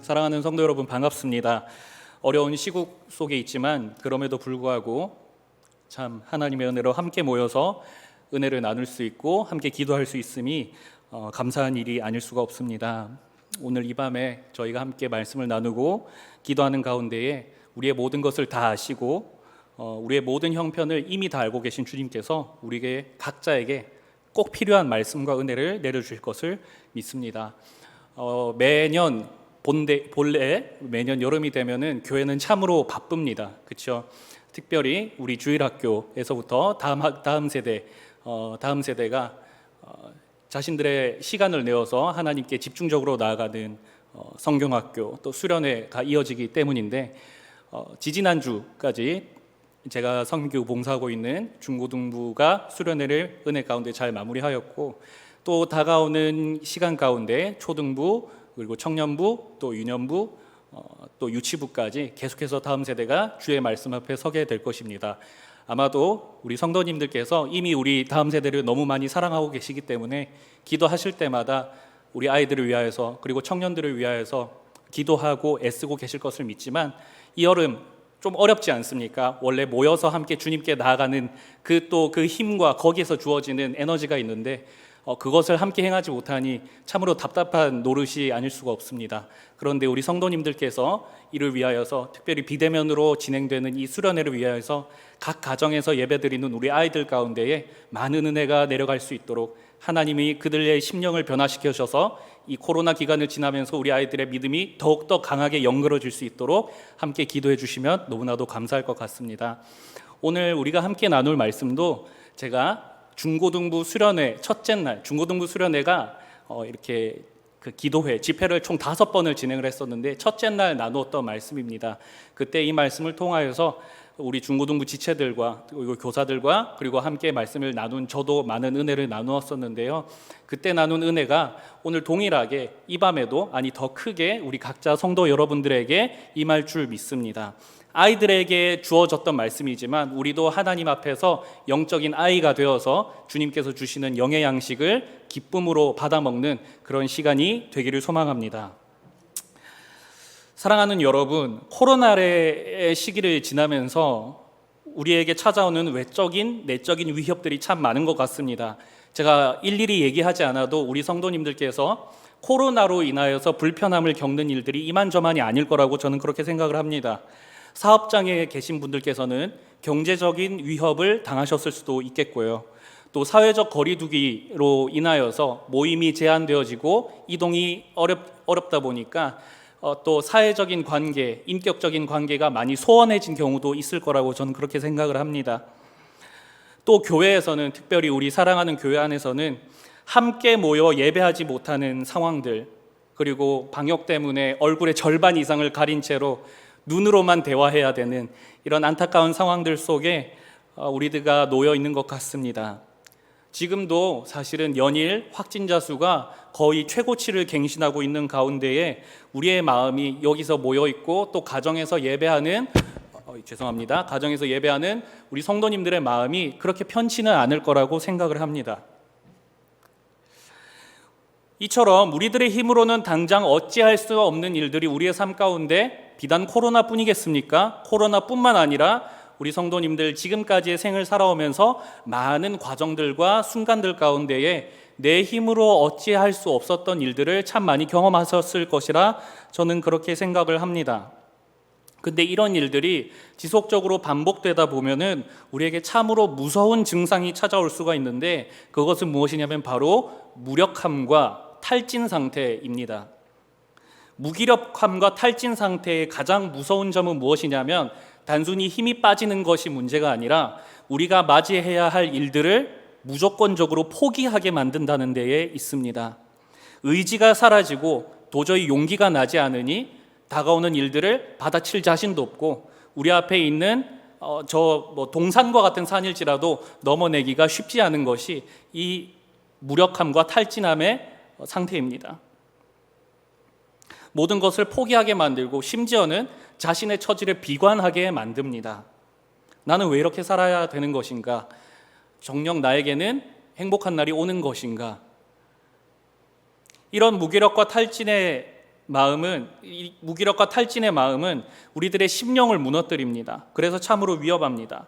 사랑하는 성도 여러분, 반갑습니다. 어려운 시국 속에 있지만 그럼에도 불구하고 참 하나님의 은혜로 함께 모여서 은혜를 나눌 수 있고 함께 기도할 수 있음이 감사한 일이 아닐 수가 없습니다. 오늘 이 밤에 저희가 함께 말씀을 나누고 기도하는 가운데에 우리의 모든 것을 다 아시고 우리의 모든 형편을 이미 다 알고 계신 주님께서 우리에게 각자에게 꼭 필요한 말씀과 은혜를 내려주실 것을 믿습니다. 매년 본래 매년 여름이 되면은 교회는 참으로 바쁩니다. 그렇죠? 특별히 우리 주일학교에서부터 다음 세대가 자신들의 시간을 내어서 하나님께 집중적으로 나아가는 성경학교 또 수련회가 이어지기 때문인데 지지난주까지 제가 성교 봉사하고 있는 중고등부가 수련회를 은혜 가운데 잘 마무리하였고 또 다가오는 시간 가운데 초등부 그리고 청년부 또 유년부 또 유치부까지 계속해서 다음 세대가 주의 말씀 앞에 서게 될 것입니다. 아마도 우리 성도님들께서 이미 우리 다음 세대를 너무 많이 사랑하고 계시기 때문에 기도하실 때마다 우리 아이들을 위하여서 그리고 청년들을 위하여서 기도하고 애쓰고 계실 것을 믿지만 이 여름 좀 어렵지 않습니까? 원래 모여서 함께 주님께 나아가는 그 힘과 거기에서 주어지는 에너지가 있는데 그것을 함께 행하지 못하니 참으로 답답한 노릇이 아닐 수가 없습니다. 그런데 우리 성도님들께서 이를 위하여서 특별히 비대면으로 진행되는 이 수련회를 위하여서 각 가정에서 예배드리는 우리 아이들 가운데에 많은 은혜가 내려갈 수 있도록 하나님이 그들의 심령을 변화시켜 주셔서 이 코로나 기간을 지나면서 우리 아이들의 믿음이 더욱더 강하게 연결해질 수 있도록 함께 기도해 주시면 너무나도 감사할 것 같습니다. 오늘 우리가 함께 나눌 말씀도 제가 중고등부 수련회 첫째 날 중고등부 수련회가 이렇게 그 기도회 집회를 총 5번을 진행을 했었는데 첫째 날 나누었던 말씀입니다. 그때 이 말씀을 통하여서 우리 중고등부 지체들과 그리고 교사들과 그리고 함께 말씀을 나눈 저도 많은 은혜를 나누었었는데요. 그때 나눈 은혜가 오늘 동일하게 이 밤에도 아니 더 크게 우리 각자 성도 여러분들에게 임할 줄 믿습니다. 아이들에게 주어졌던 말씀이지만 우리도 하나님 앞에서 영적인 아이가 되어서 주님께서 주시는 영의 양식을 기쁨으로 받아먹는 그런 시간이 되기를 소망합니다. 사랑하는 여러분, 코로나의 시기를 지나면서 우리에게 찾아오는 외적인, 내적인 위협들이 참 많은 것 같습니다. 제가 일일이 얘기하지 않아도 우리 성도님들께서 코로나로 인하여서 불편함을 겪는 일들이 이만저만이 아닐 거라고 저는 그렇게 생각을 합니다. 사업장에 계신 분들께서는 경제적인 위협을 당하셨을 수도 있겠고요. 또 사회적 거리두기로 인하여서 모임이 제한되어지고 이동이 어렵다 보니까 또 사회적인 관계, 인격적인 관계가 많이 소원해진 경우도 있을 거라고 저는 그렇게 생각을 합니다. 또 교회에서는 특별히 우리 사랑하는 교회 안에서는 함께 모여 예배하지 못하는 상황들 그리고 방역 때문에 얼굴의 절반 이상을 가린 채로 눈으로만 대화해야 되는 이런 안타까운 상황들 속에 우리들가 놓여 있는 것 같습니다. 지금도 사실은 연일 확진자 수가 거의 최고치를 갱신하고 있는 가운데에 우리의 마음이 여기서 모여 있고 또 가정에서 예배하는 우리 성도님들의 마음이 그렇게 편치는 않을 거라고 생각을 합니다. 이처럼 우리들의 힘으로는 당장 어찌할 수 없는 일들이 우리의 삶 가운데 비단 코로나뿐이겠습니까? 코로나뿐만 아니라 우리 성도님들 지금까지의 생을 살아오면서 많은 과정들과 순간들 가운데에 내 힘으로 어찌할 수 없었던 일들을 참 많이 경험하셨을 것이라 저는 그렇게 생각을 합니다. 근데 이런 일들이 지속적으로 반복되다 보면은 우리에게 참으로 무서운 증상이 찾아올 수가 있는데 그것은 무엇이냐면 바로 무력함과 탈진 상태입니다. 무기력함과 탈진 상태의 가장 무서운 점은 무엇이냐면 단순히 힘이 빠지는 것이 문제가 아니라 우리가 맞이해야 할 일들을 무조건적으로 포기하게 만든다는 데에 있습니다. 의지가 사라지고 도저히 용기가 나지 않으니 다가오는 일들을 받아칠 자신도 없고 우리 앞에 있는 동산과 같은 산일지라도 넘어내기가 쉽지 않은 것이 이 무력함과 탈진함의 상태입니다. 모든 것을 포기하게 만들고 심지어는 자신의 처지를 비관하게 만듭니다. 나는 왜 이렇게 살아야 되는 것인가? 정녕 나에게는 행복한 날이 오는 것인가? 이런 무기력과 탈진의 마음은, 이 무기력과 탈진의 마음은 우리들의 심령을 무너뜨립니다. 그래서 참으로 위험합니다.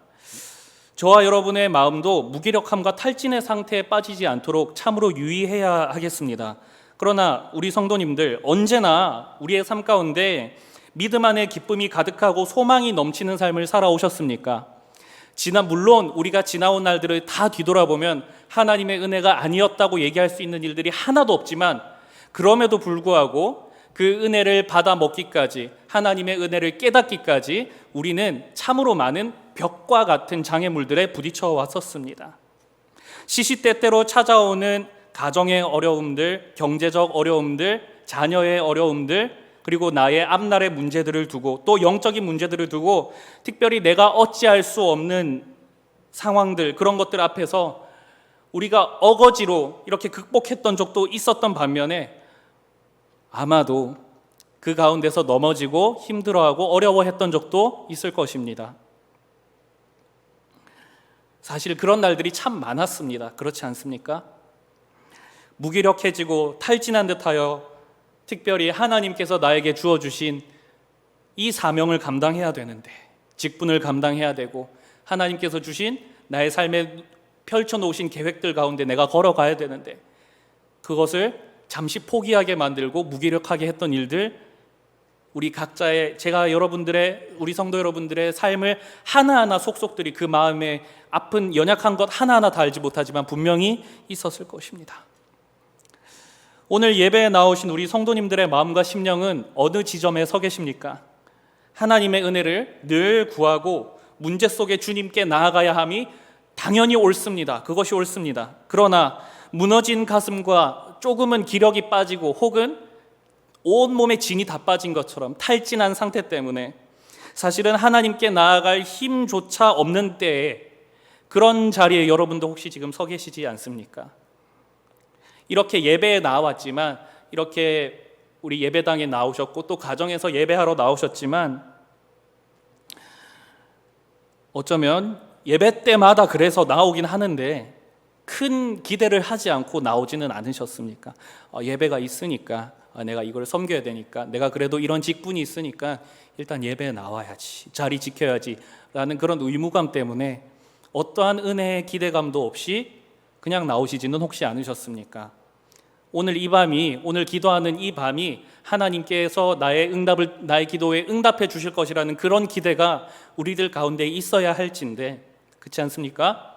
저와 여러분의 마음도 무기력함과 탈진의 상태에 빠지지 않도록 참으로 유의해야 하겠습니다. 그러나 우리 성도님들, 언제나 우리의 삶 가운데 믿음 안에 기쁨이 가득하고 소망이 넘치는 삶을 살아오셨습니까? 물론 우리가 지나온 날들을 다 뒤돌아보면 하나님의 은혜가 아니었다고 얘기할 수 있는 일들이 하나도 없지만, 그럼에도 불구하고 그 은혜를 받아 먹기까지, 하나님의 은혜를 깨닫기까지 우리는 참으로 많은 벽과 같은 장애물들에 부딪혀 왔었습니다. 시시때때로 찾아오는 가정의 어려움들, 경제적 어려움들, 자녀의 어려움들, 그리고 나의 앞날의 문제들을 두고, 또 영적인 문제들을 두고, 특별히 내가 어찌할 수 없는 상황들, 그런 것들 앞에서 우리가 어거지로 이렇게 극복했던 적도 있었던 반면에, 아마도 그 가운데서 넘어지고 힘들어하고 어려워했던 적도 있을 것입니다. 사실 그런 날들이 참 많았습니다. 그렇지 않습니까? 무기력해지고 탈진한 듯하여 특별히 하나님께서 나에게 주어주신 이 사명을 감당해야 되는데, 직분을 감당해야 되고, 하나님께서 주신 나의 삶에 펼쳐놓으신 계획들 가운데 내가 걸어가야 되는데, 그것을 잠시 포기하게 만들고 무기력하게 했던 일들, 우리 각자의, 제가 여러분들의, 우리 성도 여러분들의 삶을 하나하나 속속들이 그 마음에 아픈 연약한 것 하나하나 다 알지 못하지만 분명히 있었을 것입니다. 오늘 예배에 나오신 우리 성도님들의 마음과 심령은 어느 지점에 서 계십니까? 하나님의 은혜를 늘 구하고 문제 속에 주님께 나아가야 함이 당연히 옳습니다. 그것이 옳습니다. 그러나 무너진 가슴과 조금은 기력이 빠지고, 혹은 온몸에 진이 다 빠진 것처럼 탈진한 상태 때문에 사실은 하나님께 나아갈 힘조차 없는 때에, 그런 자리에 여러분도 혹시 지금 서 계시지 않습니까? 이렇게 예배에 나왔지만, 이렇게 우리 예배당에 나오셨고 또 가정에서 예배하러 나오셨지만, 어쩌면 예배 때마다 그래서 나오긴 하는데 큰 기대를 하지 않고 나오지는 않으셨습니까? 예배가 있으니까, 내가 이걸 섬겨야 되니까, 내가 그래도 이런 직분이 있으니까 일단 예배에 나와야지, 자리 지켜야지 라는 그런 의무감 때문에 어떠한 은혜의 기대감도 없이 그냥 나오시지는 혹시 않으셨습니까? 오늘 이 밤이, 오늘 기도하는 이 밤이 하나님께서 나의 기도에 응답해 주실 것이라는 그런 기대가 우리들 가운데 있어야 할진데, 그렇지 않습니까?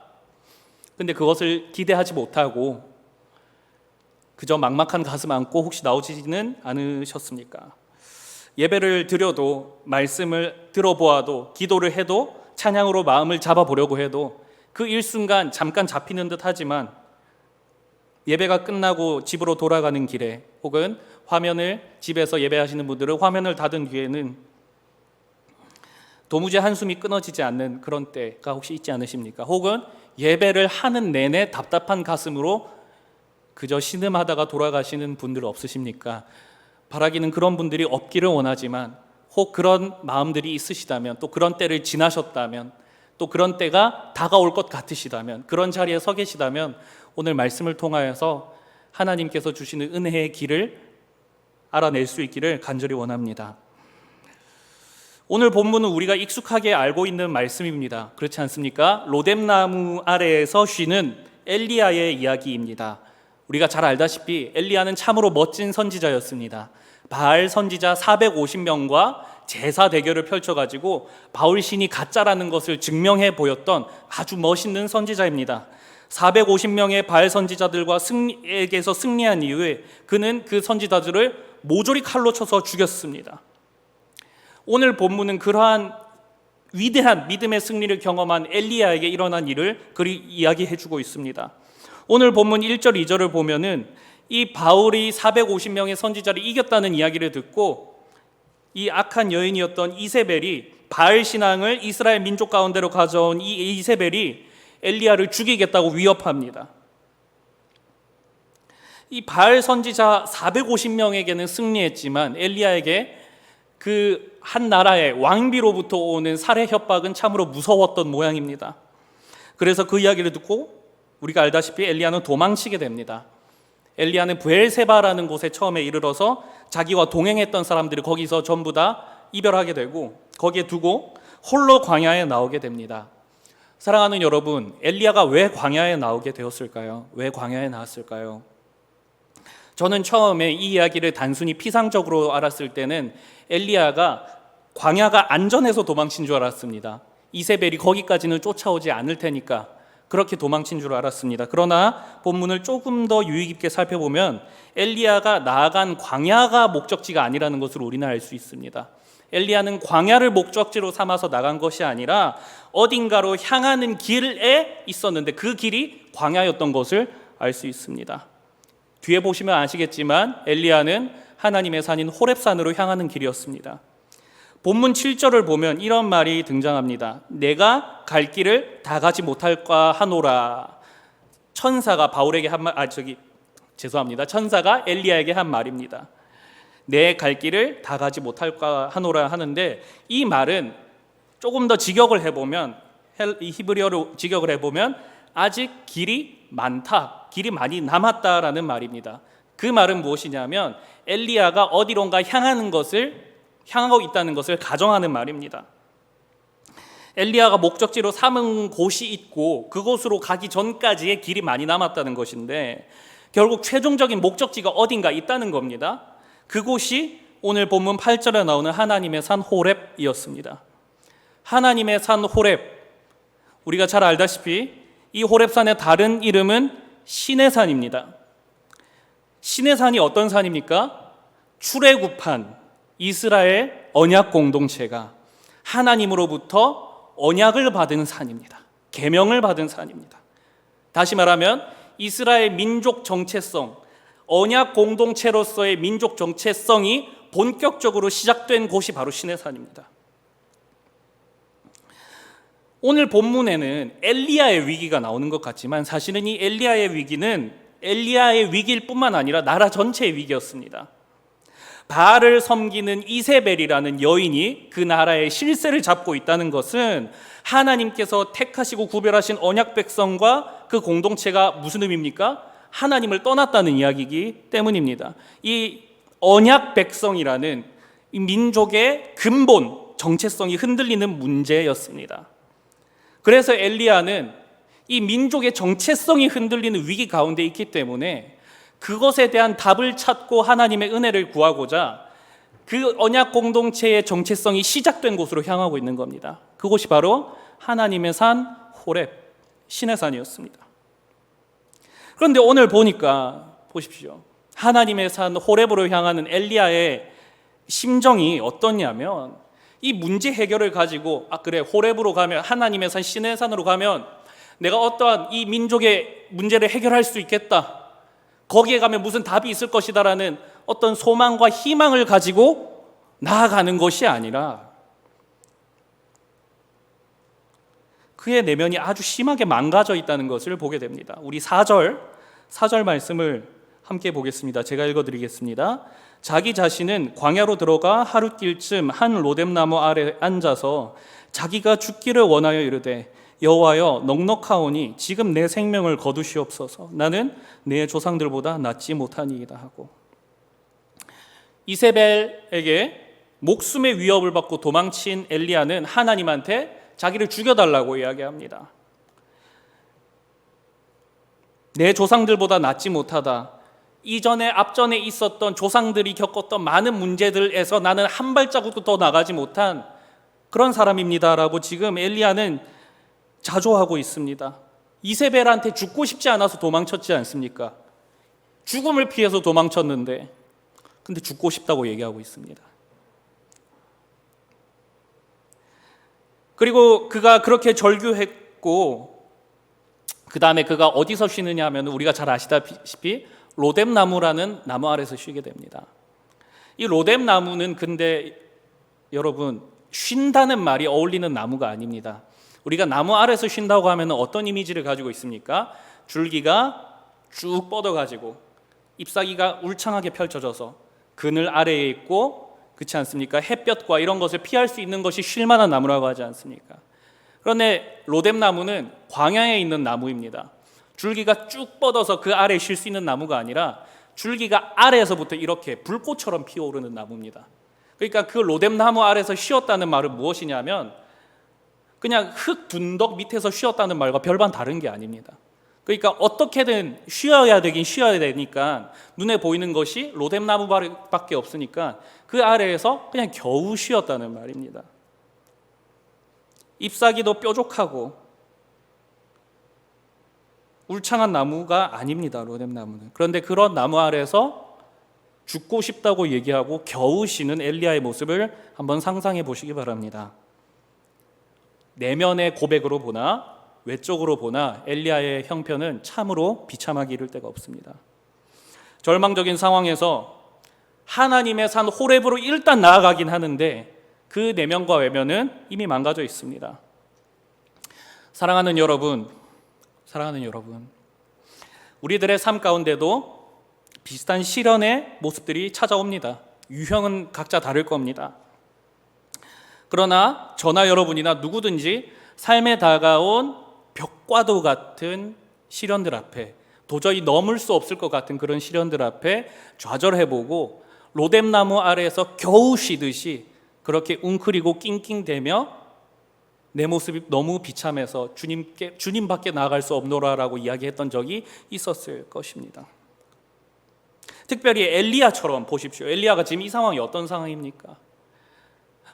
근데 그것을 기대하지 못하고 그저 막막한 가슴 안고 혹시 나오지는 않으셨습니까? 예배를 드려도, 말씀을 들어보아도, 기도를 해도, 찬양으로 마음을 잡아보려고 해도 그 일순간 잠깐 잡히는 듯 하지만, 예배가 끝나고 집으로 돌아가는 길에, 혹은 집에서 예배하시는 분들은 화면을 닫은 뒤에는 도무지 한숨이 끊어지지 않는 그런 때가 혹시 있지 않으십니까? 혹은 예배를 하는 내내 답답한 가슴으로 그저 신음하다가 돌아가시는 분들 없으십니까? 바라기는 그런 분들이 없기를 원하지만, 혹 그런 마음들이 있으시다면, 또 그런 때를 지나셨다면, 또 그런 때가 다가올 것 같으시다면, 그런 자리에 서 계시다면 오늘 말씀을 통하여서 하나님께서 주시는 은혜의 길을 알아낼 수 있기를 간절히 원합니다. 오늘 본문은 우리가 익숙하게 알고 있는 말씀입니다. 그렇지 않습니까? 로뎀나무 아래에서 쉬는 엘리야의 이야기입니다. 우리가 잘 알다시피 엘리야는 참으로 멋진 선지자였습니다. 바알 선지자 450명과 제사 대결을 펼쳐가지고 바울 신이 가짜라는 것을 증명해 보였던 아주 멋있는 선지자입니다. 450명의 바알 선지자들과 에게서 승리한 이후에 그는 그 선지자들을 모조리 칼로 쳐서 죽였습니다. 오늘 본문은 그러한 위대한 믿음의 승리를 경험한 엘리야에게 일어난 일을 그리 이야기해 주고 있습니다. 오늘 본문 1절 2절을 보면은 이 바울이 450명의 선지자를 이겼다는 이야기를 듣고, 이 악한 여인이었던 이세벨이, 바알 신앙을 이스라엘 민족 가운데로 가져온 이 이세벨이 엘리야를 죽이겠다고 위협합니다. 이 바알 선지자 450명에게는 승리했지만 엘리야에게 그 한 나라의 왕비로부터 오는 살해 협박은 참으로 무서웠던 모양입니다. 그래서 그 이야기를 듣고 우리가 알다시피 엘리야는 도망치게 됩니다. 엘리야는 브엘세바라는 곳에 처음에 이르러서 자기와 동행했던 사람들이 거기서 전부 다 이별하게 되고 거기에 두고 홀로 광야에 나오게 됩니다. 사랑하는 여러분, 엘리야가 왜 광야에 나오게 되었을까요? 왜 광야에 나왔을까요? 저는 처음에 이 이야기를 단순히 피상적으로 알았을 때는 엘리야가 광야가 안전해서 도망친 줄 알았습니다. 이세벨이 거기까지는 쫓아오지 않을 테니까 그렇게 도망친 줄 알았습니다. 그러나 본문을 조금 더 유의 깊게 살펴보면 엘리야가 나아간 광야가 목적지가 아니라는 것을 우리는 알 수 있습니다. 엘리야는 광야를 목적지로 삼아서 나간 것이 아니라 어딘가로 향하는 길에 있었는데 그 길이 광야였던 것을 알 수 있습니다. 뒤에 보시면 아시겠지만 엘리야는 하나님의 산인 호렙산으로 향하는 길이었습니다. 본문 7절을 보면 이런 말이 등장합니다. 내가 갈 길을 다 가지 못할까 하노라. 천사가 바울에게 한 말, 천사가 엘리야에게 한 말입니다. 내 갈 길을 다 가지 못할까 하노라 하는데 이 말은 조금 더 직역을 해보면 이 히브리어로 직역을 해보면 아직 길이 많다, 길이 많이 남았다라는 말입니다. 그 말은 무엇이냐면 엘리야가 어디론가 향하고 있다는 것을 가정하는 말입니다. 엘리야가 목적지로 삼은 곳이 있고 그곳으로 가기 전까지의 길이 많이 남았다는 것인데 결국 최종적인 목적지가 어딘가 있다는 겁니다. 그곳이 오늘 본문 8절에 나오는 하나님의 산 호렙이었습니다. 하나님의 산 호렙, 우리가 잘 알다시피 이 호렙산의 다른 이름은 신의 산입니다. 신의 산이 어떤 산입니까? 출애굽한 이스라엘 언약 공동체가 하나님으로부터 언약을 받은 산입니다. 계명을 받은 산입니다. 다시 말하면 이스라엘 민족 정체성, 언약 공동체로서의 민족 정체성이 본격적으로 시작된 곳이 바로 신의 산입니다. 오늘 본문에는 엘리야의 위기가 나오는 것 같지만 사실은 이 엘리야의 위기는 엘리야의 위기일 뿐만 아니라 나라 전체의 위기였습니다. 바알을 섬기는 이세벨이라는 여인이 그 나라의 실세를 잡고 있다는 것은 하나님께서 택하시고 구별하신 언약 백성과 그 공동체가 무슨 의미입니까? 하나님을 떠났다는 이야기이기 때문입니다. 이 언약 백성이라는 이 민족의 근본 정체성이 흔들리는 문제였습니다. 그래서 엘리야는 이 민족의 정체성이 흔들리는 위기 가운데 있기 때문에 그것에 대한 답을 찾고 하나님의 은혜를 구하고자 그 언약 공동체의 정체성이 시작된 곳으로 향하고 있는 겁니다. 그곳이 바로 하나님의 산 호렙, 신의 산이었습니다. 그런데 오늘 보니까 보십시오. 하나님의 산 호렙으로 향하는 엘리야의 심정이 어떠냐면 이 문제 해결을 가지고 그래 호렙으로 가면 하나님의 산 신의 산으로 가면 내가 어떠한 이 민족의 문제를 해결할 수 있겠다. 거기에 가면 무슨 답이 있을 것이다라는 어떤 소망과 희망을 가지고 나아가는 것이 아니라 그의 내면이 아주 심하게 망가져 있다는 것을 보게 됩니다. 우리 4절 말씀을 함께 보겠습니다. 제가 읽어드리겠습니다. 자기 자신은 광야로 들어가 하룻길쯤 한 로뎀나무 아래 앉아서 자기가 죽기를 원하여 이르되 여호와여 넉넉하오니 지금 내 생명을 거두시옵소서. 나는 내 조상들보다 낫지 못하니이다 하고 이세벨에게 목숨의 위협을 받고 도망친 엘리야는 하나님한테 자기를 죽여달라고 이야기합니다. 내 조상들보다 낫지 못하다. 이전에 앞전에 있었던 조상들이 겪었던 많은 문제들에서 나는 한 발자국도 더 나가지 못한 그런 사람입니다라고 지금 엘리야는 자조하고 있습니다. 이세벨한테 죽고 싶지 않아서 도망쳤지 않습니까? 죽음을 피해서 도망쳤는데 근데 죽고 싶다고 얘기하고 있습니다. 그리고 그가 그렇게 절규했고 그 다음에 그가 어디서 쉬느냐 하면 우리가 잘 아시다시피 로뎀나무라는 나무 아래서 쉬게 됩니다. 이 로뎀나무는 근데 여러분 쉰다는 말이 어울리는 나무가 아닙니다. 우리가 나무 아래서 쉰다고 하면 어떤 이미지를 가지고 있습니까? 줄기가 쭉 뻗어가지고 잎사귀가 울창하게 펼쳐져서 그늘 아래에 있고 그렇지 않습니까? 햇볕과 이런 것을 피할 수 있는 것이 쉴만한 나무라고 하지 않습니까? 그런데 로뎀나무는 광야에 있는 나무입니다. 줄기가 쭉 뻗어서 그 아래에 쉴 수 있는 나무가 아니라 줄기가 아래에서부터 이렇게 불꽃처럼 피어오르는 나무입니다. 그러니까 그 로뎀나무 아래에서 쉬었다는 말은 무엇이냐면 그냥 흙 둔덕 밑에서 쉬었다는 말과 별반 다른 게 아닙니다. 그러니까 어떻게든 쉬어야 되긴 쉬어야 되니까 눈에 보이는 것이 로뎀나무밖에 없으니까 그 아래에서 그냥 겨우 쉬었다는 말입니다. 잎사귀도 뾰족하고 울창한 나무가 아닙니다. 로뎀나무는. 그런데 그런 나무 아래에서 죽고 싶다고 얘기하고 겨우 쉬는 엘리야의 모습을 한번 상상해 보시기 바랍니다. 내면의 고백으로 보나 외적으로 보나 엘리야의 형편은 참으로 비참하기 이를 데가 없습니다. 절망적인 상황에서 하나님의 산 호렙으로 일단 나아가긴 하는데 그 내면과 외면은 이미 망가져 있습니다. 사랑하는 여러분, 우리들의 삶 가운데도 비슷한 시련의 모습들이 찾아옵니다. 유형은 각자 다를 겁니다. 그러나 저나 여러분이나 누구든지 삶에 다가온 벽과도 같은 시련들 앞에, 도저히 넘을 수 없을 것 같은 그런 시련들 앞에 좌절해보고 로뎀나무 아래에서 겨우 쉬듯이 그렇게 웅크리고 낑낑대며 내 모습이 너무 비참해서 주님밖에 나아갈 수 없노라라고 이야기했던 적이 있었을 것입니다. 특별히 엘리야처럼 보십시오. 엘리야가 지금 이 상황이 어떤 상황입니까?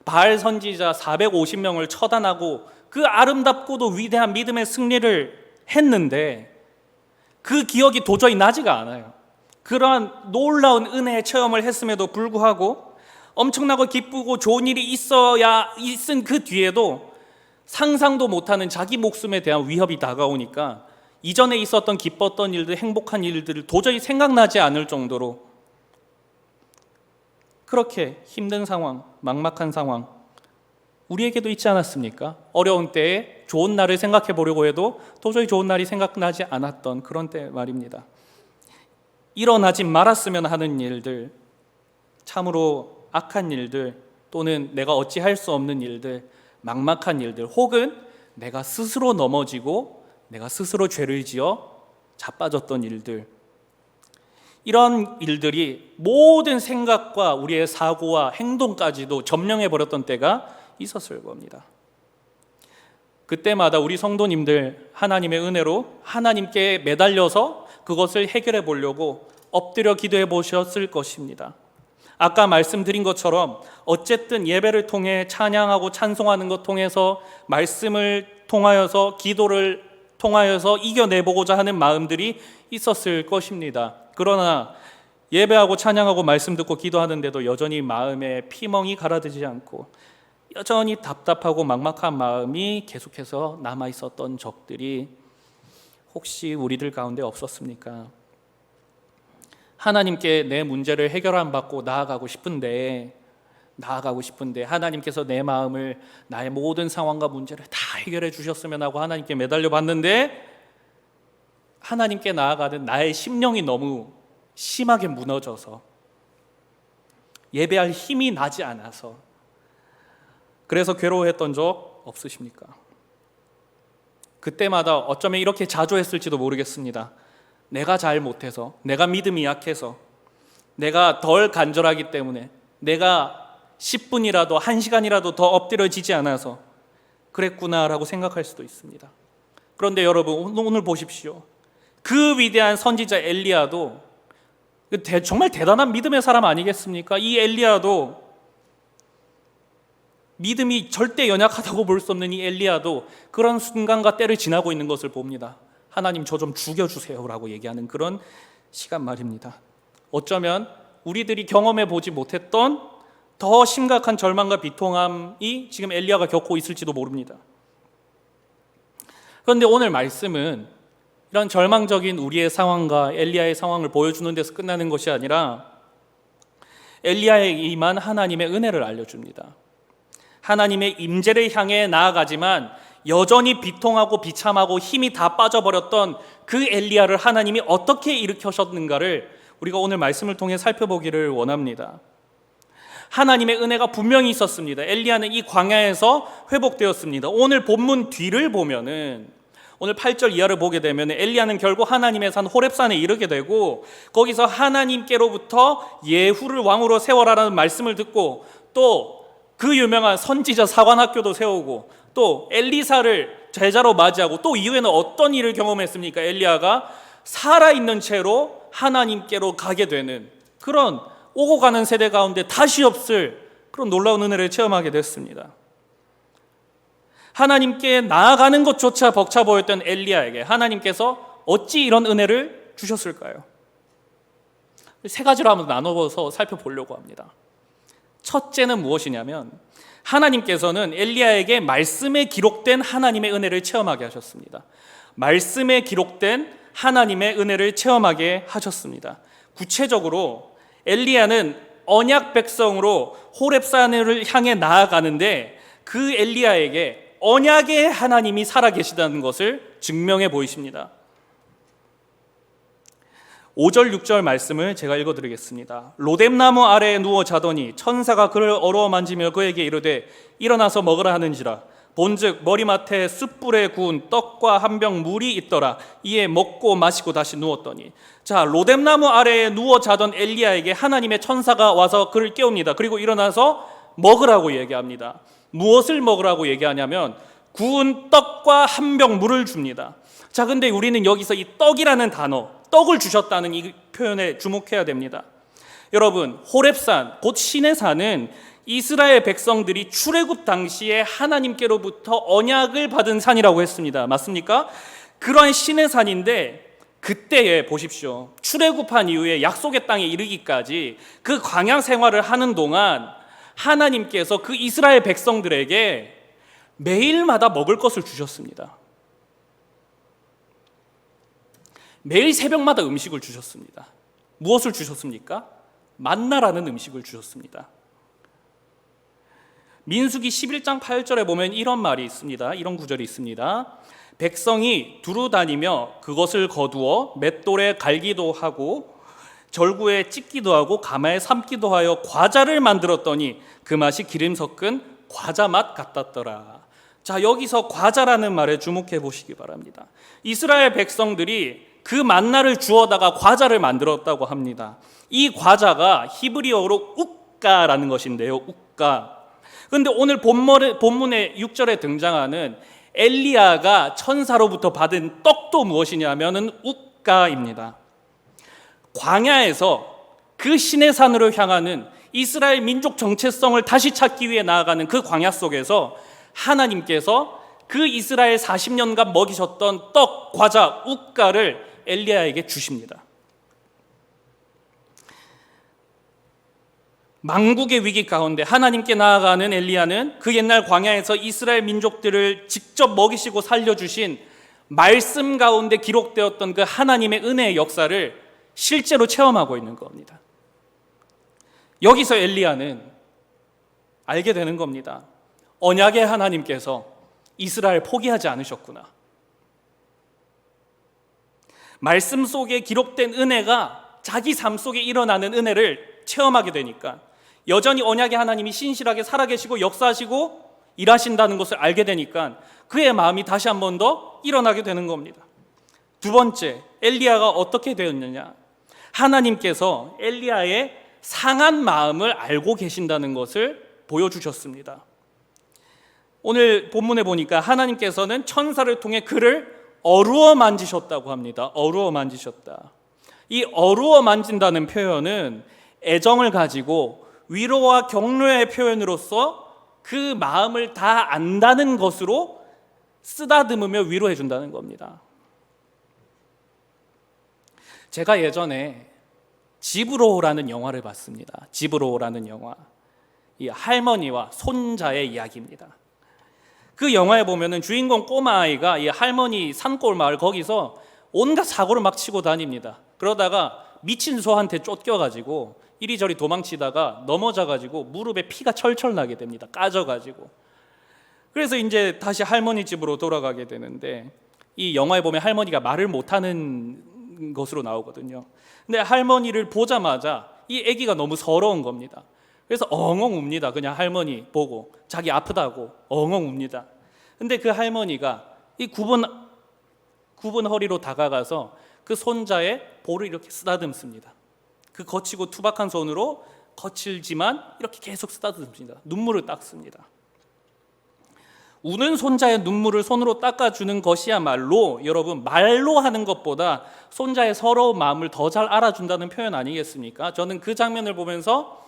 바알 선지자 450명을 처단하고 그 아름답고도 위대한 믿음의 승리를 했는데 그 기억이 도저히 나지가 않아요. 그러한 놀라운 은혜의 체험을 했음에도 불구하고 엄청나고 기쁘고 좋은 일이 있은 그 뒤에도 상상도 못하는 자기 목숨에 대한 위협이 다가오니까 이전에 있었던 기뻤던 일들, 행복한 일들을 도저히 생각나지 않을 정도로 그렇게 힘든 상황, 막막한 상황 우리에게도 있지 않았습니까? 어려운 때에 좋은 날을 생각해 보려고 해도 도저히 좋은 날이 생각나지 않았던 그런 때 말입니다. 일어나지 말았으면 하는 일들, 참으로 악한 일들, 또는 내가 어찌할 수 없는 일들, 막막한 일들, 혹은 내가 스스로 넘어지고 내가 스스로 죄를 지어 자빠졌던 일들, 이런 일들이 모든 생각과 우리의 사고와 행동까지도 점령해버렸던 때가 있었을 겁니다. 그때마다 우리 성도님들 하나님의 은혜로 하나님께 매달려서 그것을 해결해 보려고 엎드려 기도해 보셨을 것입니다. 아까 말씀드린 것처럼 어쨌든 예배를 통해 찬양하고 찬송하는 것 통해서 말씀을 통하여서 기도를 통하여서 이겨내보고자 하는 마음들이 있었을 것입니다. 그러나 예배하고 찬양하고 말씀 듣고 기도하는데도 여전히 마음에 피멍이 가라앉지 않고 여전히 답답하고 막막한 마음이 계속해서 남아있었던 적들이 혹시 우리들 가운데 없었습니까? 하나님께 내 문제를 해결 안 받고 나아가고 싶은데 하나님께서 내 마음을, 나의 모든 상황과 문제를 다 해결해 주셨으면 하고 하나님께 매달려 봤는데 하나님께 나아가는 나의 심령이 너무 심하게 무너져서 예배할 힘이 나지 않아서 그래서 괴로워했던 적 없으십니까? 그때마다 어쩌면 이렇게 자주 했을지도 모르겠습니다. 내가 잘 못해서, 내가 믿음이 약해서, 내가 덜 간절하기 때문에, 내가 10분이라도 1시간이라도 더 엎드려지지 않아서 그랬구나라고 생각할 수도 있습니다. 그런데 여러분 오늘 보십시오. 그 위대한 선지자 엘리야도 정말 대단한 믿음의 사람 아니겠습니까? 이 엘리야도, 믿음이 절대 연약하다고 볼 수 없는 이 엘리야도 그런 순간과 때를 지나고 있는 것을 봅니다. 하나님 저 좀 죽여주세요 라고 얘기하는 그런 시간 말입니다. 어쩌면 우리들이 경험해 보지 못했던 더 심각한 절망과 비통함이 지금 엘리야가 겪고 있을지도 모릅니다. 그런데 오늘 말씀은 이런 절망적인 우리의 상황과 엘리야의 상황을 보여주는 데서 끝나는 것이 아니라 엘리야에게 임한 하나님의 은혜를 알려줍니다. 하나님의 임재를 향해 나아가지만 여전히 비통하고 비참하고 힘이 다 빠져버렸던 그 엘리야를 하나님이 어떻게 일으켜셨는가를 우리가 오늘 말씀을 통해 살펴보기를 원합니다. 하나님의 은혜가 분명히 있었습니다. 엘리야는 이 광야에서 회복되었습니다. 오늘 본문 뒤를 보면은 오늘 8절 이하를 보게 되면 엘리야는 결국 하나님의 산 호렙산에 이르게 되고 거기서 하나님께로부터 예후를 왕으로 세워라라는 말씀을 듣고 또 그 유명한 선지자 사관학교도 세우고 또 엘리사를 제자로 맞이하고 또 이후에는 어떤 일을 경험했습니까? 엘리야가 살아있는 채로 하나님께로 가게 되는 그런 오고 가는 세대 가운데 다시 없을 그런 놀라운 은혜를 체험하게 됐습니다. 하나님께 나아가는 것조차 벅차 보였던 엘리야에게 하나님께서 어찌 이런 은혜를 주셨을까요? 세 가지로 한번 나눠서 살펴보려고 합니다. 첫째는 무엇이냐면 하나님께서는 엘리야에게 말씀에 기록된 하나님의 은혜를 체험하게 하셨습니다. 말씀에 기록된 하나님의 은혜를 체험하게 하셨습니다. 구체적으로 엘리야는 언약 백성으로 호렙산을 향해 나아가는데 그 엘리야에게 언약의 하나님이 살아계시다는 것을 증명해 보이십니다. 5절 6절 말씀을 제가 읽어드리겠습니다. 로뎀나무 아래에 누워 자더니 천사가 그를 어루어 만지며 그에게 이르되 일어나서 먹으라 하는지라. 본즉 머리맡에 숯불에 구운 떡과 한 병 물이 있더라. 이에 먹고 마시고 다시 누웠더니. 자, 로뎀나무 아래에 누워 자던 엘리야에게 하나님의 천사가 와서 그를 깨웁니다. 그리고 일어나서 먹으라고 얘기합니다. 무엇을 먹으라고 얘기하냐면 구운 떡과 한 병 물을 줍니다. 자, 근데 우리는 여기서 이 떡이라는 단어, 떡을 주셨다는 이 표현에 주목해야 됩니다. 여러분, 호렙산, 곧 신의 산은 이스라엘 백성들이 출애굽 당시에 하나님께로부터 언약을 받은 산이라고 했습니다. 맞습니까? 그러한 신의 산인데 그때에 보십시오. 출애굽한 이후에 약속의 땅에 이르기까지 그 광야 생활을 하는 동안 하나님께서 그 이스라엘 백성들에게 매일마다 먹을 것을 주셨습니다. 매일 새벽마다 음식을 주셨습니다. 무엇을 주셨습니까? 만나라는 음식을 주셨습니다. 민수기 11장 8절에 보면 이런 말이 있습니다. 이런 구절이 있습니다. 백성이 두루 다니며 그것을 거두어 맷돌에 갈기도 하고 절구에 찢기도 하고 가마에 삶기도 하여 과자를 만들었더니 그 맛이 기름 섞은 과자 맛 같았더라. 자, 여기서 과자라는 말에 주목해 보시기 바랍니다. 이스라엘 백성들이 그 만나를 주워다가 과자를 만들었다고 합니다. 이 과자가 히브리어로 우까라는 것인데요. 우까. 그런데 오늘 본문의 6절에 등장하는 엘리야가 천사로부터 받은 떡도 무엇이냐면은 우까입니다. 광야에서 그 신의 산으로 향하는 이스라엘 민족 정체성을 다시 찾기 위해 나아가는 그 광야 속에서 하나님께서 그 이스라엘 40년간 먹이셨던 떡, 과자, 우까를 엘리야에게 주십니다. 망국의 위기 가운데 하나님께 나아가는 엘리야는 그 옛날 광야에서 이스라엘 민족들을 직접 먹이시고 살려주신 말씀 가운데 기록되었던 그 하나님의 은혜의 역사를 실제로 체험하고 있는 겁니다. 여기서 엘리야는 알게 되는 겁니다. 언약의 하나님께서 이스라엘 포기하지 않으셨구나. 말씀 속에 기록된 은혜가 자기 삶 속에 일어나는 은혜를 체험하게 되니까 여전히 언약의 하나님이 신실하게 살아계시고 역사하시고 일하신다는 것을 알게 되니까 그의 마음이 다시 한 번 더 일어나게 되는 겁니다. 두 번째, 엘리야가 어떻게 되었느냐? 하나님께서 엘리야의 상한 마음을 알고 계신다는 것을 보여주셨습니다. 오늘 본문에 보니까 하나님께서는 천사를 통해 그를 어루어 만지셨다고 합니다. 어루어 만지셨다. 이 어루어 만진다는 표현은 애정을 가지고 위로와 격려의 표현으로서 그 마음을 다 안다는 것으로 쓰다듬으며 위로해 준다는 겁니다. 제가 예전에 지브로라는 영화를 봤습니다. 지브로라는 영화. 이 할머니와 손자의 이야기입니다. 그 영화에 보면은 주인공 꼬마아이가 이 할머니 산골 마을 거기서 온갖 사고를 막 치고 다닙니다. 그러다가 미친 소한테 쫓겨가지고 이리저리 도망치다가 넘어져가지고 무릎에 피가 철철 나게 됩니다. 까져가지고. 그래서 이제 다시 할머니 집으로 돌아가게 되는데 이 영화에 보면 할머니가 말을 못하는 것으로 나오거든요. 근데 할머니를 보자마자 이 아기가 너무 서러운 겁니다. 그래서 엉엉 웁니다. 그냥 할머니 보고 자기 아프다고 엉엉 웁니다. 근데 그 할머니가 이 구분 굽은 허리로 다가가서 그 손자의 볼을 이렇게 쓰다듬습니다. 그 거치고 투박한 손으로 거칠지만 이렇게 계속 쓰다듬습니다. 눈물을 닦습니다. 우는 손자의 눈물을 손으로 닦아주는 것이야말로 여러분 말로 하는 것보다 손자의 서러운 마음을 더 잘 알아준다는 표현 아니겠습니까? 저는 그 장면을 보면서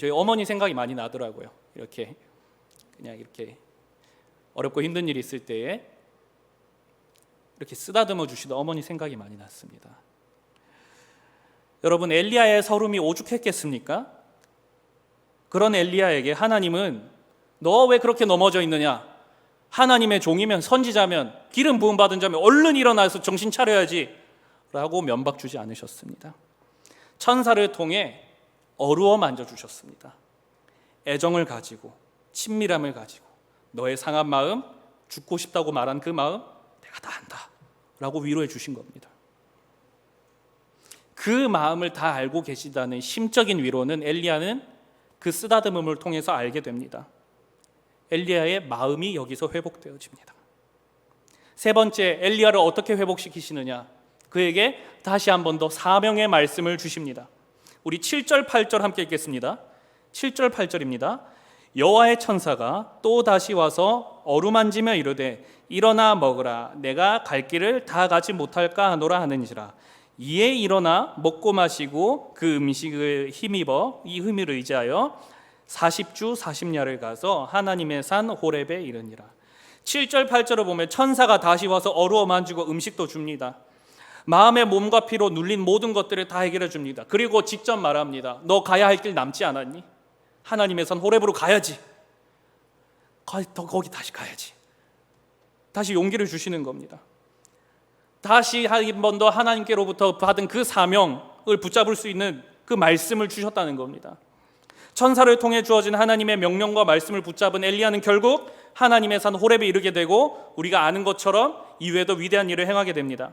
저희 어머니 생각이 많이 나더라고요. 이렇게 그냥 이렇게 어렵고 힘든 일이 있을 때에 이렇게 쓰다듬어 주시던 어머니 생각이 많이 났습니다. 여러분, 엘리야의 서름이 오죽했겠습니까? 그런 엘리야에게 하나님은 너 왜 그렇게 넘어져 있느냐? 하나님의 종이면, 선지자면, 기름 부음 받은 자면 얼른 일어나서 정신 차려야지 라고 면박 주지 않으셨습니다. 천사를 통해 어루어 만져주셨습니다. 애정을 가지고 친밀함을 가지고 너의 상한 마음, 죽고 싶다고 말한 그 마음 내가 다 안다 라고 위로해 주신 겁니다. 그 마음을 다 알고 계시다는 심적인 위로는 엘리야는 그 쓰다듬음을 통해서 알게 됩니다. 엘리야의 마음이 여기서 회복되어집니다. 세 번째, 엘리야를 어떻게 회복시키시느냐? 그에게 다시 한 번 더 사명의 말씀을 주십니다. 우리 7절 8절 함께 읽겠습니다. 7절 8절입니다. 여호와의 천사가 또 다시 와서 어루만지며 이르되 일어나 먹으라. 내가 갈 길을 다 가지 못할까 하노라 하는지라. 이에 일어나 먹고 마시고 그 음식을 힘입어 이 흠을 의지하여 40주 40야를 가서 하나님의 산 호렙에 이르니라. 7절 8절을 보면 천사가 다시 와서 어루어 만지고 음식도 줍니다. 마음의 몸과 피로 눌린 모든 것들을 다 해결해 줍니다. 그리고 직접 말합니다. 너 가야 할 길 남지 않았니? 하나님의 산 호렙으로 가야지. 거기 다시 가야지. 다시 용기를 주시는 겁니다. 다시 한 번 더 하나님께로부터 받은 그 사명을 붙잡을 수 있는 그 말씀을 주셨다는 겁니다. 천사를 통해 주어진 하나님의 명령과 말씀을 붙잡은 엘리야는 결국 하나님의 산 호렙에 이르게 되고 우리가 아는 것처럼 이외에도 위대한 일을 행하게 됩니다.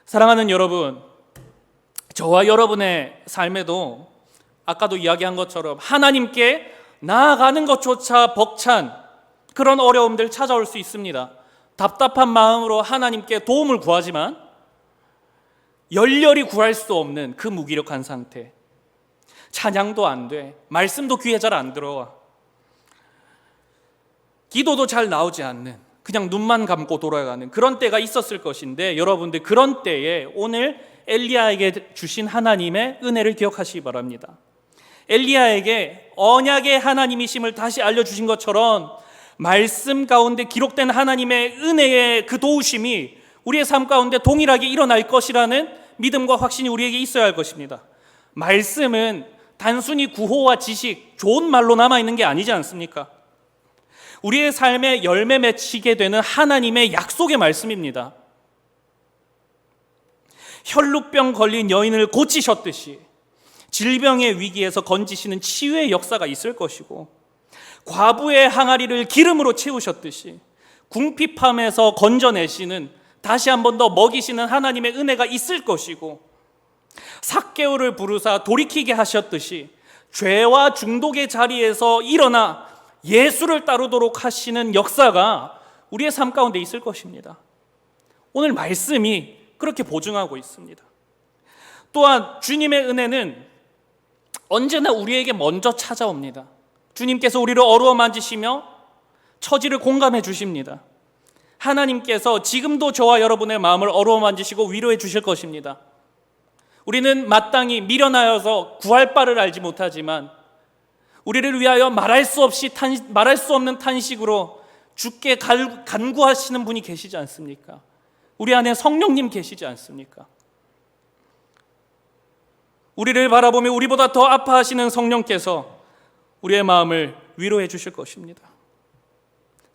사랑하는 여러분, 저와 여러분의 삶에도 아까도 이야기한 것처럼 하나님께 나아가는 것조차 벅찬 그런 어려움들 찾아올 수 있습니다. 답답한 마음으로 하나님께 도움을 구하지만 열렬히 구할 수 없는 그 무기력한 상태, 찬양도 안 돼, 말씀도 귀에 잘 안 들어와, 기도도 잘 나오지 않는, 그냥 눈만 감고 돌아가는 그런 때가 있었을 것인데, 여러분들 그런 때에 오늘 엘리야에게 주신 하나님의 은혜를 기억하시기 바랍니다. 엘리야에게 언약의 하나님이심을 다시 알려주신 것처럼 말씀 가운데 기록된 하나님의 은혜의 그 도우심이 우리의 삶 가운데 동일하게 일어날 것이라는 믿음과 확신이 우리에게 있어야 할 것입니다. 말씀은 단순히 구호와 지식, 좋은 말로 남아있는 게 아니지 않습니까? 우리의 삶에 열매 맺히게 되는 하나님의 약속의 말씀입니다. 혈루병 걸린 여인을 고치셨듯이 질병의 위기에서 건지시는 치유의 역사가 있을 것이고, 과부의 항아리를 기름으로 채우셨듯이 궁핍함에서 건져내시는, 다시 한 번 더 먹이시는 하나님의 은혜가 있을 것이고, 삭개오를 부르사 돌이키게 하셨듯이 죄와 중독의 자리에서 일어나 예수를 따르도록 하시는 역사가 우리의 삶 가운데 있을 것입니다. 오늘 말씀이 그렇게 보증하고 있습니다. 또한 주님의 은혜는 언제나 우리에게 먼저 찾아옵니다. 주님께서 우리를 어루어 만지시며 처지를 공감해 주십니다. 하나님께서 지금도 저와 여러분의 마음을 어루어 만지시고 위로해 주실 것입니다. 우리는 마땅히 미련하여서 구할 바를 알지 못하지만 우리를 위하여 말할 수 없는 탄식으로 주께 간구하시는 분이 계시지 않습니까? 우리 안에 성령님 계시지 않습니까? 우리를 바라보며 우리보다 더 아파하시는 성령께서 우리의 마음을 위로해 주실 것입니다.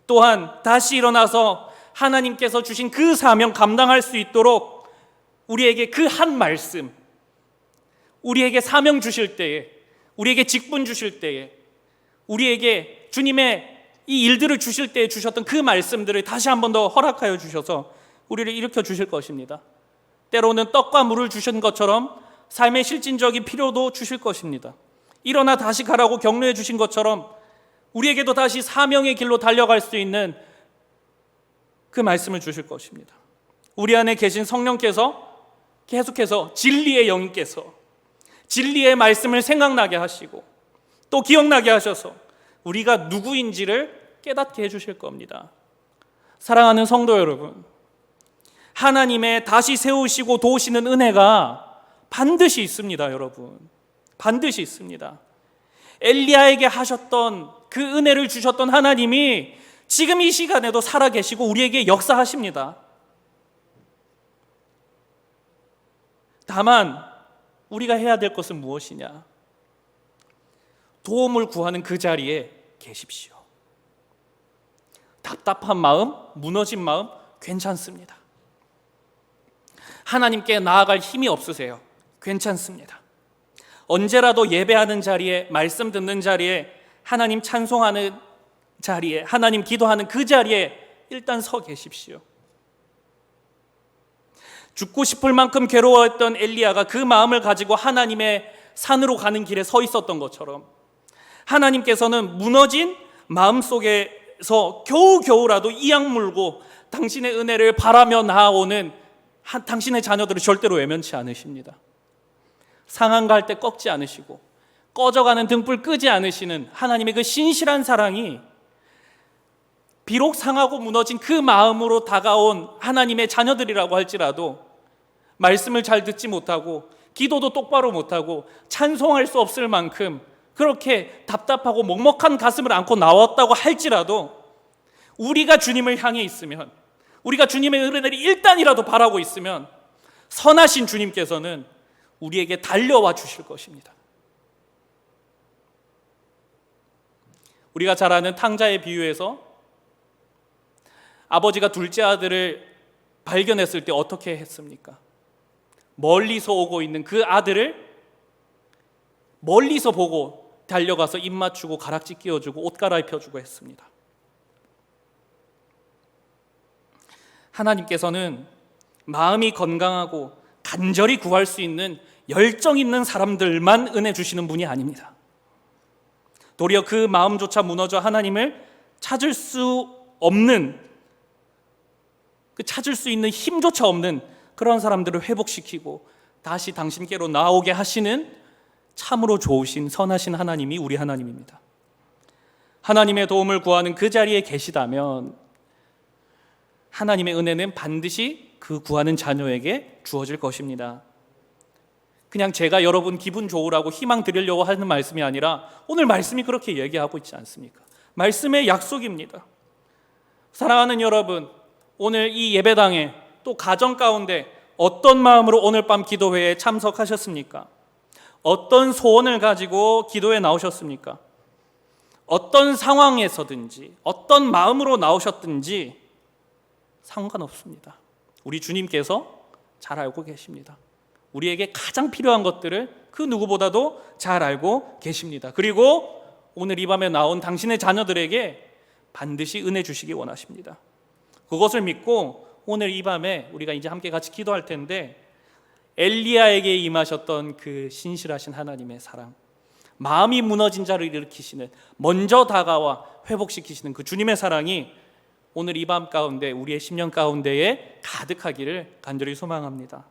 또한 다시 일어나서 하나님께서 주신 그 사명 감당할 수 있도록 우리에게 그 한 말씀, 우리에게 사명 주실 때에, 우리에게 직분 주실 때에, 우리에게 주님의 이 일들을 주실 때에 주셨던 그 말씀들을 다시 한 번 더 허락하여 주셔서 우리를 일으켜 주실 것입니다. 때로는 떡과 물을 주신 것처럼 삶의 실질적인 필요도 주실 것입니다. 일어나 다시 가라고 격려해 주신 것처럼 우리에게도 다시 사명의 길로 달려갈 수 있는 그 말씀을 주실 것입니다. 우리 안에 계신 성령께서 계속해서 진리의 영께서 진리의 말씀을 생각나게 하시고 또 기억나게 하셔서 우리가 누구인지를 깨닫게 해주실 겁니다. 사랑하는 성도 여러분, 하나님의 다시 세우시고 도우시는 은혜가 반드시 있습니다. 여러분, 반드시 있습니다. 엘리야에게 하셨던 그 은혜를 주셨던 하나님이 지금 이 시간에도 살아계시고 우리에게 역사하십니다. 다만 우리가 해야 될 것은 무엇이냐? 도움을 구하는 그 자리에 계십시오. 답답한 마음, 무너진 마음 괜찮습니다. 하나님께 나아갈 힘이 없으세요. 괜찮습니다. 언제라도 예배하는 자리에, 말씀 듣는 자리에, 하나님 찬송하는 자리에, 하나님 기도하는 그 자리에 일단 서 계십시오. 죽고 싶을 만큼 괴로워했던 엘리야가 그 마음을 가지고 하나님의 산으로 가는 길에 서 있었던 것처럼 하나님께서는 무너진 마음속에서 겨우겨우라도 이악 물고 당신의 은혜를 바라며 나아오는 당신의 자녀들을 절대로 외면치 않으십니다. 상한 갈 때 꺾지 않으시고 꺼져가는 등불 끄지 않으시는 하나님의 그 신실한 사랑이 비록 상하고 무너진 그 마음으로 다가온 하나님의 자녀들이라고 할지라도 말씀을 잘 듣지 못하고 기도도 똑바로 못하고 찬송할 수 없을 만큼 그렇게 답답하고 먹먹한 가슴을 안고 나왔다고 할지라도 우리가 주님을 향해 있으면, 우리가 주님의 은혜를 일단이라도 바라고 있으면 선하신 주님께서는 우리에게 달려와 주실 것입니다. 우리가 잘 아는 탕자의 비유에서 아버지가 둘째 아들을 발견했을 때 어떻게 했습니까? 멀리서 오고 있는 그 아들을 멀리서 보고 달려가서 입 맞추고 가락지 끼워주고 옷 갈아입혀주고 했습니다. 하나님께서는 마음이 건강하고 간절히 구할 수 있는 열정 있는 사람들만 은혜 주시는 분이 아닙니다. 도리어 그 마음조차 무너져 하나님을 찾을 수 없는, 찾을 수 있는 힘조차 없는 그런 사람들을 회복시키고 다시 당신께로 나오게 하시는 참으로 좋으신 선하신 하나님이 우리 하나님입니다. 하나님의 도움을 구하는 그 자리에 계시다면 하나님의 은혜는 반드시 그 구하는 자녀에게 주어질 것입니다. 그냥 제가 여러분 기분 좋으라고 희망 드리려고 하는 말씀이 아니라 오늘 말씀이 그렇게 얘기하고 있지 않습니까? 말씀의 약속입니다. 사랑하는 여러분, 오늘 이 예배당에 또 가정 가운데 어떤 마음으로 오늘 밤 기도회에 참석하셨습니까? 어떤 소원을 가지고 기도에 나오셨습니까? 어떤 상황에서든지 어떤 마음으로 나오셨든지 상관없습니다. 우리 주님께서 잘 알고 계십니다. 우리에게 가장 필요한 것들을 그 누구보다도 잘 알고 계십니다. 그리고 오늘 이 밤에 나온 당신의 자녀들에게 반드시 은혜 주시기 원하십니다. 그것을 믿고 오늘 이 밤에 우리가 이제 함께 같이 기도할 텐데 엘리야에게 임하셨던 그 신실하신 하나님의 사랑, 마음이 무너진 자를 일으키시는, 먼저 다가와 회복시키시는 그 주님의 사랑이 오늘 이 밤 가운데 우리의 심령 가운데에 가득하기를 간절히 소망합니다.